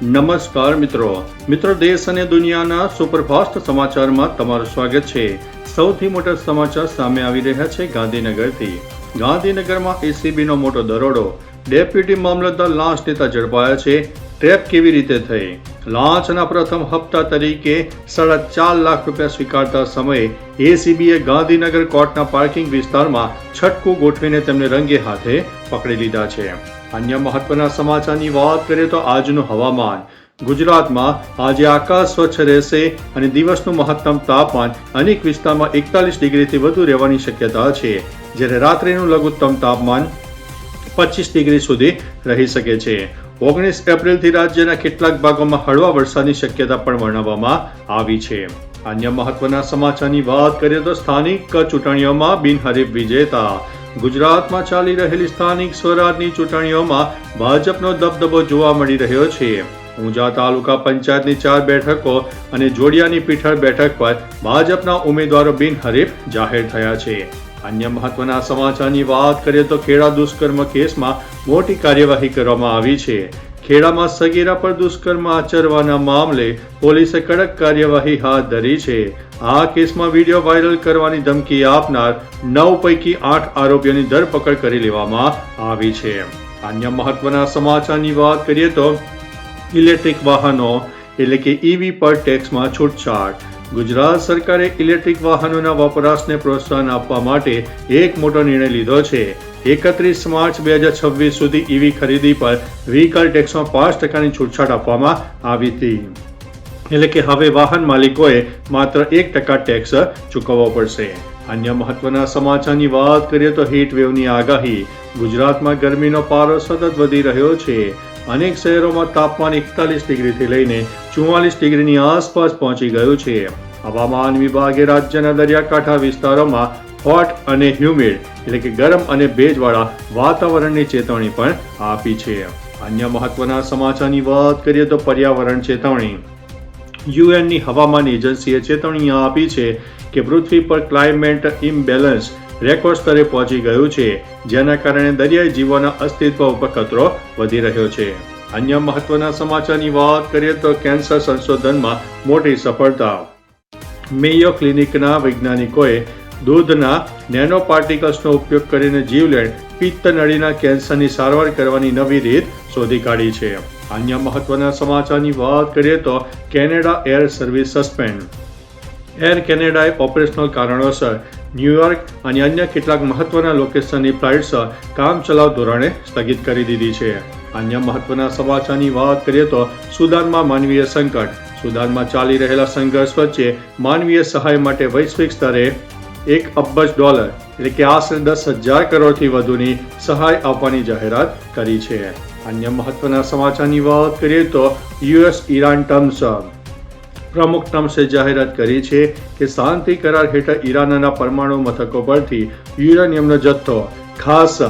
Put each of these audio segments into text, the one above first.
નમસ્કાર મિત્રો દેશ અને દુનિયાના સુપરફાસ્ટ સમાચારમાં તમારું સ્વાગત છે। સૌથી મોટા સમાચાર સામે આવી રહ્યા છે ગાંધીનગરથી। ગાંધીનગરમાં એસીબીનો મોટો દરોડો, ડેપ્યુટી મામલતદાર લાંચ લેતા ઝડપાયા છે। ટ્રેપ કેવી રીતે થઈ? લાંચના પ્રથમ હપ્તા તરીકે 4.5 લાખ રૂપિયા સ્વીકારતા સમયે એસીબીએ ગાંધીનગર કોર્ટના પાર્કિંગ વિસ્તારમાં છટકું ગોઠવીને તેમને રંગે હાથે પકડી લીધા છે। અન્ય મહત્વના સમાચારની વાત કરીએ તો આજનું હવામાન। ગુજરાતમાં આજે આકાશ સ્વચ્છ રહેશે અને દિવસનું મહત્તમ તાપમાન અનેક વિસ્તારમાં 41 ડિગ્રીથી વધુ રહેવાની શક્યતા છે, જ્યારે રાત્રિનું લઘુત્તમ તાપમાન 25 ડિગ્રી સુધી રહી શકે છે। 19 એપ્રિલથી રાજ્યના કેટલાક ભાગોમાં હળવા વરસાદની શક્યતા પણ વર્ણવવામાં આવી છે। અન્ય મહત્વના સમાચારની વાત કરીએ તો સ્થાનિક ચૂંટણીઓમાં બિનહરીફ વિજેતા। ગુજરાતમાં ચાલી રહેલી સ્થાનિક સ્વરાજની ચૂંટણીઓમાં ભાજપનો દબદબો જોવા મળી રહ્યો છે। ઊંઝા તાલુકા પંચાયતની 4 બેઠકો અને જોડિયાની પીઠળ બેઠક પર ભાજપના ઉમેદવારો બિનહરીફ જાહેર થયા છે। અન્ય મહત્વના સમાચારની વાત કરીએ તો ખેડા દુષ્કર્મ કેસમાં મોટી કાર્યવાહી કરવામાં આવી છે। ખેડામાં સગીરા પર દુષ્કર્મ આચરવાના મામલે પોલીસે કડક કાર્યવાહી હાથ ધરી છે। આ કેસમાં વિડીયો વાયરલ કરવાની ધમકી આપનાર 9 પૈકી 8 આરોપીઓની ધરપકડ કરી લેવામાં આવી છે। અન્ય મહત્વના સમાચારની વાત કરીએ તો ઇલેક્ટ્રિક વાહનો એટલે કે ઈવી પર ટેક્સમાં છૂટછાટ। ગુજરાત સરકારે ઇલેક્ટ્રિક વાહનોના વપરાશને પ્રોત્સાહન આપવા માટે એક મોટો નિર્ણય લીધો છે। 31 માર્ચ 2026 સુધી ઈવી ખરીદી પર વ્હીકલ ટેક્સમાં 5% છૂટછાટ આપવામાં આવી હતી, એટલે કે હવે વાહન માલિકોએ માત્ર 1% ટેક્સ ચૂકવવો પડશે। અન્ય મહત્વના સમાચારની વાત કરીએ તો હીટ વેવની આગાહી। ગુજરાતમાં ગરમીનો પારો સતત વધી રહ્યો છે। અનેક શહેરોમાં તાપમાન 41 ડિગ્રીથી લઈને 44 ડિગ્રીની આસપાસ પહોંચી ગયું છે। હવામાન વિભાગે રાજ્યના દરિયાકાંઠા વિસ્તારોમાં હોટ અને હ્યુમિડ એટલે કે ગરમ અને ભેજવાળા વાતાવરણની ચેતવણી પણ આપી છે। અન્ય મહત્વના સમાચારની વાત કરીએ તો પર્યાવરણ ચેતવણી। યુએનની હવામાન એજન્સીએ ચેતવણી આપી છે કે પૃથ્વી પર ક્લાઇમેટ ઇમ્બેલેન્સ રેકોર્ડ સ્તરે પહોંચી ગયું છે, જેના કારણે દરિયાઈ જીવોના અસ્તિત્વ ઉપર ખતરો વધી રહ્યો છે। અન્ય મહત્વના સમાચારની વાત કરીએ તો કેન્સર સંશોધનમાં મોટી સફળતા। મેયો ક્લિનિકના વૈજ્ઞાનિકોએ દૂધના નેનો પાર્ટિકલ્સનો ઉપયોગ કરીને જીવલેણ પિત્ત નળીના કેન્સરની સારવાર કરવાની નવી રીત શોધી કાઢી છે। અન્ય મહત્વના સમાચારની વાત કરીએ તો કેનેડા એર સર્વિસ સસ્પેન્ડ। એર કેનેડાએ ઓપરેશનલ કારણોસર ન્યૂયોર્ક અને અન્ય કેટલાક મહત્વના લોકેશનની ફ્લાઇટ્સ કામચલાઉ ધોરણે સ્થગિત કરી દીધી છે। અન્ય મહત્વના સમાચારની વાત કરીએ તો સુદાનમાં માનવીય સંકટ। સુદાનમાં ચાલી રહેલા સંઘર્ષ વચ્ચે માનવીય સહાય માટે વૈશ્વિક સ્તરે $1 અબજ એટલે કે આશરે 10,000 કરોડથી વધુની સહાય આપવાની જાહેરાત કરી છે। અન્ય મહત્વના સમાચારની વાત કરીએ તો યુએસ ઈરાન ટર્મ્સ। પ્રમુખ ટ્રમ્પે જાહેરાત કરી છે કે શાંતિ કરાર હેઠળ ઈરાનના પરમાણુ મથકો પરથી યુરેનિયમનો જથ્થો ખાસ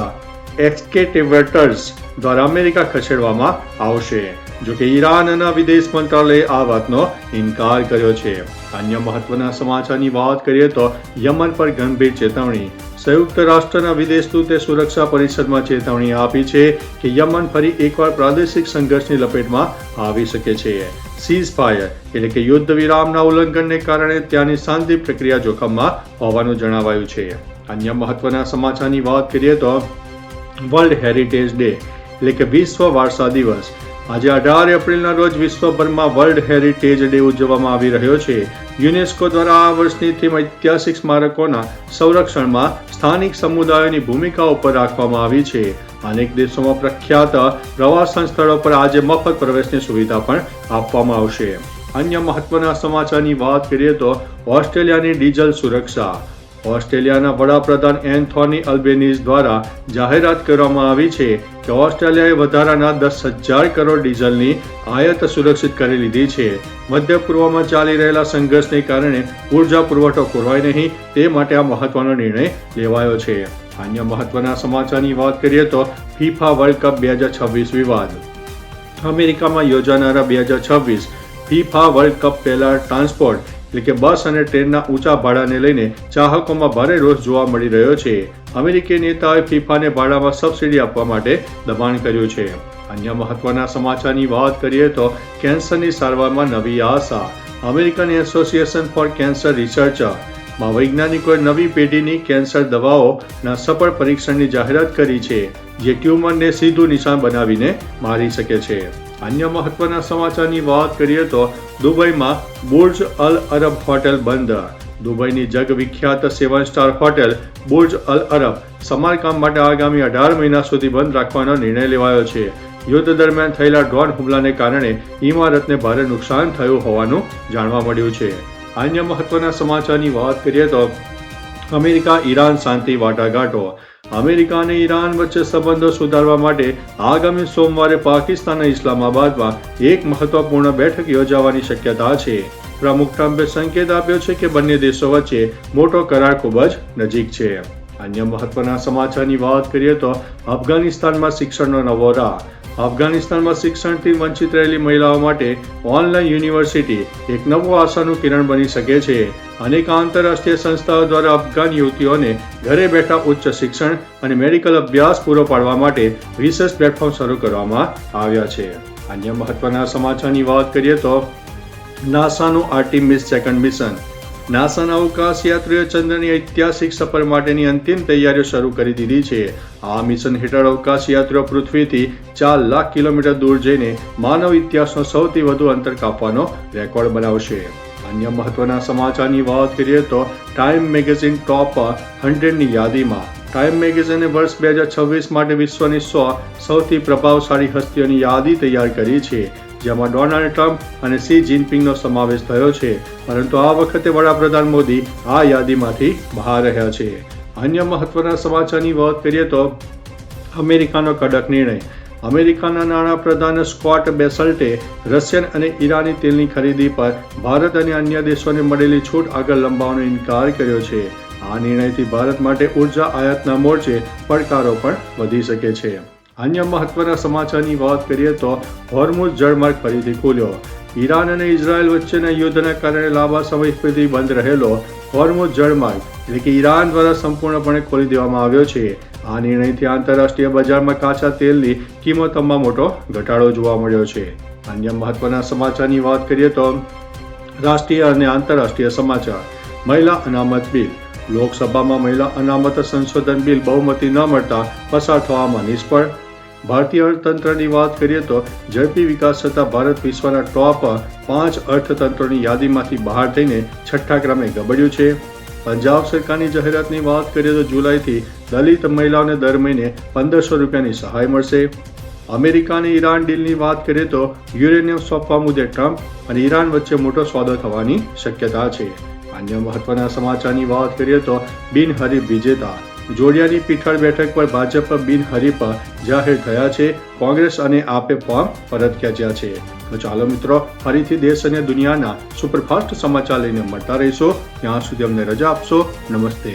એક્સકેવેટર્સ દ્વારા અમેરિકા ખસેડવામાં આવશે, જોકે ઈરાનના વિદેશ મંત્રાલયે આ વાતનો ઇનકાર કર્યો છે। અન્ય મહત્વના સમાચારની વાત કરીએ તો યમન પર ગંભીર ચેતવણી। સંયુક્ત રાષ્ટ્રના વિદેશ દૂતે સુરક્ષા પરિષદમાં ચેતવણી આપી છે કે યમન ફરી એકવાર પ્રાદેશિક સંઘર્ષની લપેટમાં આવી શકે છે। સીઝ ફાયર એટલે કે યુદ્ધ વિરામના ઉલ્લંઘનને કારણે ત્યાંની શાંતિ પ્રક્રિયા જોખમમાં હોવાનું જણાવાયું છે। અન્ય મહત્વના સમાચારની વાત કરીએ તો વર્લ્ડ હેરિટેજ ડે એટલે કે વિશ્વ વારસા દિવસ। આજે 18 એપ્રિલના રોજ વિશ્વભરમાં વર્લ્ડ હેરિટેજ ડે ઉજવવામાં આવી રહ્યો છે। યુનેસ્કો દ્વારા આ વર્ષની થીમ ઐતિહાસિક સ્મારકોના સંરક્ષણમાં સ્થાનિક સમુદાયોની ભૂમિકા ઉપર રાખવામાં આવી છે। અનેક દેશોમાં પ્રખ્યાત પ્રવાસન સ્થળો પર આજે મફત પ્રવેશની સુવિધા પણ આપવામાં આવશે। અન્ય મહત્વના સમાચારની વાત કરીએ તો ઓસ્ટ્રેલિયાની ડીઝલ સુરક્ષા। ઓસ્ટ્રેલિયાના વડાપ્રધાન એન્થોની અલ્બેનીઝ દ્વારા જાહેરાત કરવામાં આવી છે કે ઓસ્ટ્રેલિયાએ વધારાના 10,000 કરોડ ડીઝલની આયાત સુરક્ષિત કરી લીધી છે। મધ્ય પૂર્વમાં ચાલી રહેલા સંઘર્ષને કારણે ઉર્જા પુરવઠો ખોરવાય નહીં તે માટે આ મહત્વનો નિર્ણય લેવાયો છે। અન્ય મહત્વના સમાચારની વાત કરીએ તો ફીફા વર્લ્ડ કપ 2026 વિવાદ। અમેરિકામાં યોજાનારા 2026 ફીફા વર્લ્ડ કપ પહેલા ટ્રાન્સપોર્ટ એટલે કે બસ અને ટ્રેનના ઊંચા ભાડાને લઈને ચાહકોમાં ભારે રોષ જોવા મળી રહ્યો છે। અમેરિકી નેતાઓએ ફીફાને ભાડામાં સબસિડી આપવા માટે દબાણ કર્યું છે। અન્ય મહત્વના સમાચારની વાત કરીએ તો કેન્સરની સારવારમાં નવી આશા. અમેરિકન એસોસિએશન ફોર કેન્સર રિસર્ચમાં વૈજ્ઞાનિકોએ નવી પેઢીની કેન્સર દવાઓના સફળ પરીક્ષણની જાહેરાત કરી છે, જે ટ્યુમરને સીધું નિશાન બનાવીને મારી શકે છે. અન્ય મહત્વના સમાચારની વાત કરીએ તો દુબઈમાં બુર્જ અલ અરબ હોટેલ બંધ. દુબઈની જગવિખ્યાત 7 સ્ટાર હોટેલ બુર્જ અલ અરબ સમારકામ માટે આગામી 18 મહિના સુધી બંધ રાખવાનો નિર્ણય લેવાયો છે. યુદ્ધ દરમિયાન થયેલા ડ્રોન હુમલાને કારણે ઇમારતને ભારે નુકસાન થયું હોવાનું જાણવા મળ્યું છે. અન્ય મહત્વના સમાચારની વાત કરીએ તો અમેરિકા ઈરાન શાંતિ વાટાઘાટો. અમેરિકા અને ઈરાન વચ્ચે સંબંધો સુધારવા માટે આગામી સોમવારે પાકિસ્તાન અને ઇસ્લામાબાદમાં એક મહત્વપૂર્ણ બેઠક યોજાવાની શક્યતા છે. પ્રમુખ ટ્રમ્પે સંકેત આપ્યો છે કે બંને દેશો વચ્ચે મોટો કરાર ખૂબ જ નજીક છે. અન્ય મહત્વના સમાચારની વાત કરીએ તો અફઘાનિસ્તાનમાં શિક્ષણનો નવો રાહ. અફઘાનિસ્તાનમાં શિક્ષણથી વંચિત રહેલી મહિલાઓ માટે ઓનલાઈન યુનિવર્સિટી એક નવું આશાનું કિરણ બની શકે છે. અનેક આંતરરાષ્ટ્રીય સંસ્થાઓ દ્વારા અફઘાન યુવતીઓને ઘરે બેઠા ઉચ્ચ શિક્ષણ અને મેડિકલ અભ્યાસ પૂરો પાડવા માટે વિશેષ પ્લેટફોર્મ શરૂ કરવામાં આવ્યા છે. અન્ય મહત્વના સમાચારની વાત કરીએ તો નાસાનું આર્ટિમિસ 2 મિશન. નાસાના અવકાશ યાત્રીઓ ચંદ્રની ઐતિહાસિક સફર માટેની અંતિમ તૈયારીઓ શરૂ કરી દીધી છે. આ મિશન હેઠળ અવકાશ યાત્રીઓ પૃથ્વીથી 4 લાખ કિલોમીટર દૂર જઈને માનવ ઇતિહાસનો સૌથી વધુ અંતર કાપવાનો રેકોર્ડ બનાવશે. અન્ય મહત્વના સમાચારની વાત કરીએ તો ટાઈમ મેગેઝિન ટોપ 100ની યાદીમાં. ટાઈમ મેગેઝિને વર્ષ 2026 માટે વિશ્વની 100 સૌથી પ્રભાવશાળી હસ્તીઓની યાદી તૈયાર કરી છે, જેમાં ડોનાલ્ડ ટ્રમ્પ અને શી જિનપિંગનો સમાવેશ થયો છે, પરંતુ આ વખતે વડાપ્રધાન મોદી આ યાદીમાંથી બહાર રહ્યા છે. અન્ય મહત્વના સમાચારની વાત કરીએ તો અમેરિકાનો કડક નિર્ણય. અમેરિકાના નાણાપ્રધાન સ્કોટ બેસલ્ટે રશિયન અને ઈરાની તેલની ખરીદી પર ભારત અને અન્ય દેશોને મળેલી છૂટ આગળ લંબાવવાનો ઇનકાર કર્યો છે. આ નિર્ણયથી ભારત માટે ઉર્જા આયાતના મોરચે પડકારો પણ વધી શકે છે. અન્ય મહત્વના સમાચારની વાત કરીએ તો હોર્મુઝ જળમાર્ગ ફરીથી ખુલ્યો. ઈરાન અને ઇઝરાયલ વચ્ચેના યુદ્ધના કારણે લાંબા સમય સુધી બંધ રહેલો હોર્મુઝ જળમાર્ગ એટલે કે ઈરાન દ્વારા સંપૂર્ણપણે ખોલી દેવામાં આવ્યો છે. આ નિર્ણયથી આંતરરાષ્ટ્રીય બજારમાં કાચા તેલની કિંમતોમાં મોટો ઘટાડો જોવા મળ્યો છે. અન્ય મહત્વના સમાચારની વાત કરીએ તો રાષ્ટ્રીય અને આંતરરાષ્ટ્રીય સમાચાર. મહિલા અનામત બિલ. લોકસભામાં મહિલા અનામત સંશોધન બિલ બહુમતી ન મળતા પસાર થવામાં નિષ્ફળ. ભારતીય અર્થતંત્રની વાત કરીએ તો ઝડપી વિકાસ છતાં ભારત વિશ્વના ટોપ 5 અર્થતંત્રોની યાદીમાંથી બહાર થઈને 6થા ક્રમે ગબડ્યું છે. પંજાબ સરકારની જાહેરાતની વાત કરીએ તો જુલાઈથી દલિત મહિલાઓને દર મહિને 1500 રૂપિયાની સહાય મળશે. અમેરિકા અને ઈરાન ડીલની વાત કરીએ તો યુરેનિયમ સોંપવા મુદ્દે ટ્રમ્પ અને ઈરાન વચ્ચે મોટો સોદો થવાની શક્યતા છે. અન્ય મહત્વના સમાચારની વાત કરીએ તો બિનહરીફ વિજેતા. જોડિયાની પીઠળ બેઠક પર ભાજપ બિનહરીફ જાહેર થયા છે. કોંગ્રેસ અને આપે ફોર્મ પરત ખેંચ્યા છે. તો ચાલો મિત્રો, ફરીથી દેશ અને દુનિયાના સુપરફાસ્ટ સમાચાર લઈને મળતા રહીશો. ત્યાં સુધી અમને રજા આપશો. નમસ્તે.